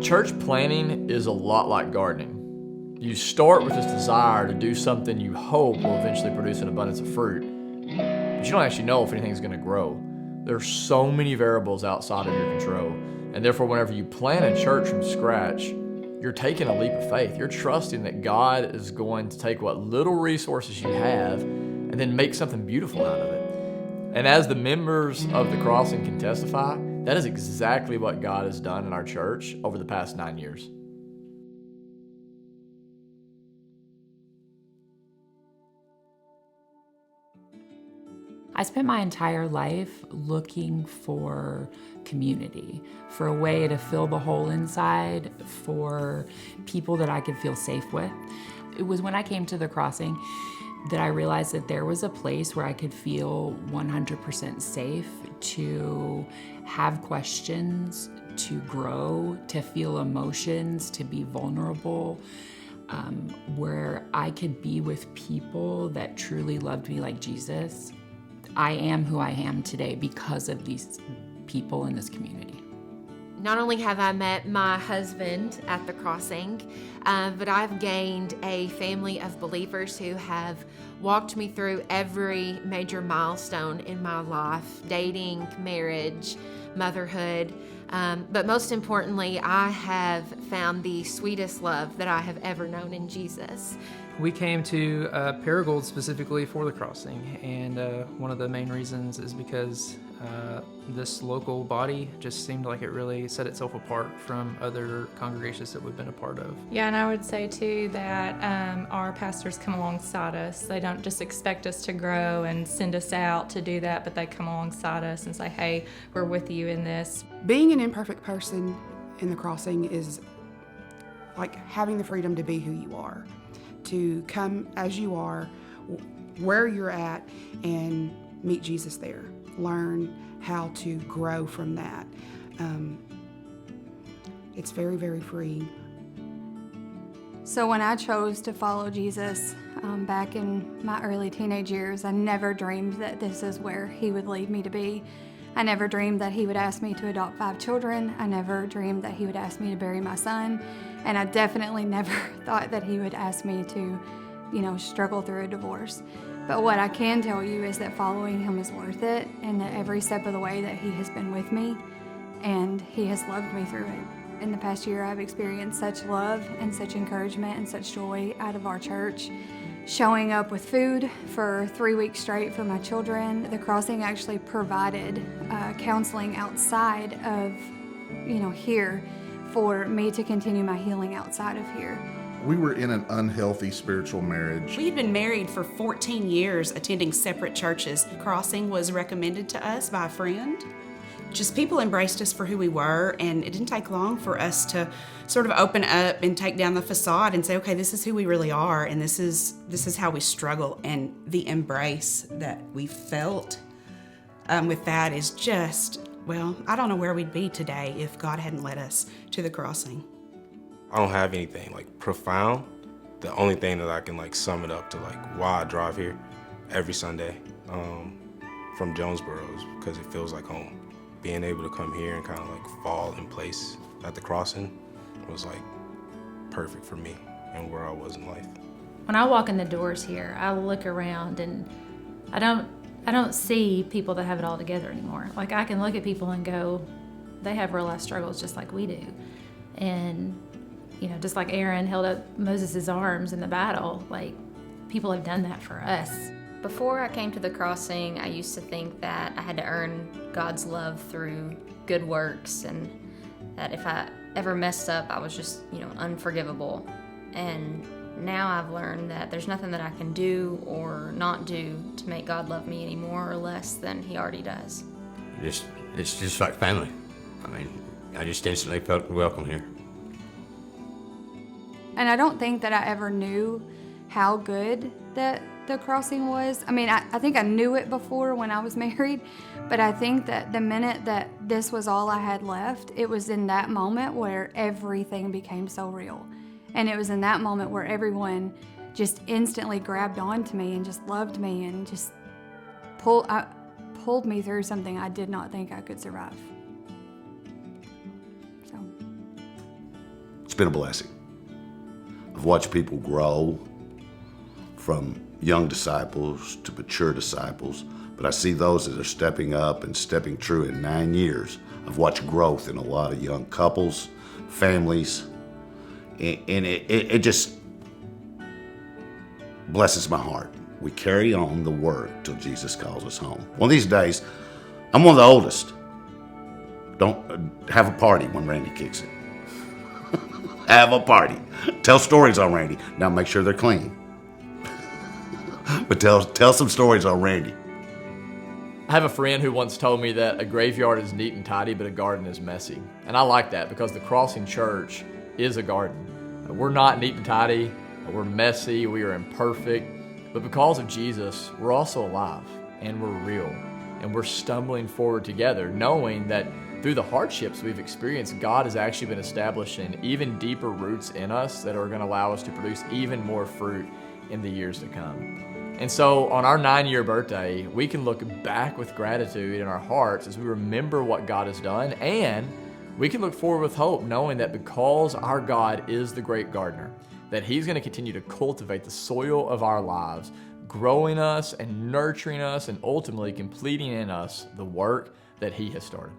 Church planning is a lot like gardening. You start with this desire to do something you hope will eventually produce an abundance of fruit, but you don't actually know if anything's going to grow. There's so many variables outside of your control, and therefore whenever you plant a church from scratch, you're taking a leap of faith. You're trusting that God is going to take what little resources you have and then make something beautiful out of it. And as the members of the Crossing can testify, that is exactly what God has done in our church over the past 9 years. I spent my entire life looking for community, for a way to fill the hole inside, for people that I could feel safe with. It was when I came to the Crossing that I realized that there was a place where I could feel 100% safe to have questions, to grow, to feel emotions, to be vulnerable, where I could be with people that truly loved me like Jesus. I am who I am today because of these people in this community. Not only have I met my husband at the Crossing, but I've gained a family of believers who have walked me through every major milestone in my life, dating, marriage, motherhood. But most importantly, I have found the sweetest love that I have ever known in Jesus. We came to Paragould specifically for the Crossing, and one of the main reasons is because this local body just seemed like it really set itself apart from other congregations that we've been a part of. Yeah, and I would say too that our pastors come alongside us. They don't just expect us to grow and send us out to do that, but they come alongside us and say, hey, we're with you in this. Being an imperfect person in the Crossing is like having the freedom to be who you are, to come as you are, where you're at, and meet Jesus there. Learn how to grow from that. It's very, very freeing. So when I chose to follow Jesus back in my early teenage years, I never dreamed that this is where he would lead me to be. I never dreamed that he would ask me to adopt 5 children. I never dreamed that he would ask me to bury my son. And I definitely never thought that he would ask me to, struggle through a divorce. But what I can tell you is that following him is worth it, and that every step of the way that he has been with me, and he has loved me through it. In the past year, I've experienced such love and such encouragement and such joy out of our church. Showing up with food for 3 weeks straight for my children. The Crossing actually provided counseling outside of, here for me to continue my healing outside of here. We were in an unhealthy spiritual marriage. We had been married for 14 years, attending separate churches. Crossing was recommended to us by a friend. Just people embraced us for who we were, and it didn't take long for us to sort of open up and take down the facade and say, okay, this is who we really are, and this is how we struggle. And the embrace that we felt with that is just, well, I don't know where we'd be today if God hadn't led us to the Crossing. I don't have anything profound. The only thing that I can sum it up to why I drive here every Sunday from Jonesboro is because it feels like home. Being able to come here and kind of fall in place at the Crossing was perfect for me and where I was in life. When I walk in the doors here, I look around and I don't see people that have it all together anymore. I can look at people and go, they have real life struggles just like we do. And just like Aaron held up Moses' arms in the battle, people have done that for us. Before I came to the Crossing, I used to think that I had to earn God's love through good works, and that if I ever messed up, I was just, unforgivable. And now I've learned that there's nothing that I can do or not do to make God love me any more or less than he already does. It's just like family. I just instantly felt welcome here. And I don't think that I ever knew how good that the Crossing was. I think I knew it before when I was married, but I think that the minute that this was all I had left, it was in that moment where everything became so real. And it was in that moment where everyone just instantly grabbed onto me and just loved me and just pulled me through something I did not think I could survive. It's been a blessing. I've watched people grow from young disciples to mature disciples, but I see those that are stepping up and stepping true in 9 years. I've watched growth in a lot of young couples, families, and it just blesses my heart. We carry on the work till Jesus calls us home. One of these days, I'm one of the oldest. Don't have a party when Randy kicks it. Have a party. Tell stories on Randy. Now make sure they're clean. But tell some stories on Randy. I have a friend who once told me that a graveyard is neat and tidy, but a garden is messy. And I like that because the Crossing Church is a garden. We're not neat and tidy. We're messy. We are imperfect. But because of Jesus, we're also alive and we're real. And we're stumbling forward together, knowing that through the hardships we've experienced, God has actually been establishing even deeper roots in us that are going to allow us to produce even more fruit in the years to come. And so on our 9-year birthday, we can look back with gratitude in our hearts as we remember what God has done, and we can look forward with hope, knowing that because our God is the great gardener, that He's going to continue to cultivate the soil of our lives, growing us and nurturing us and ultimately completing in us the work that He has started.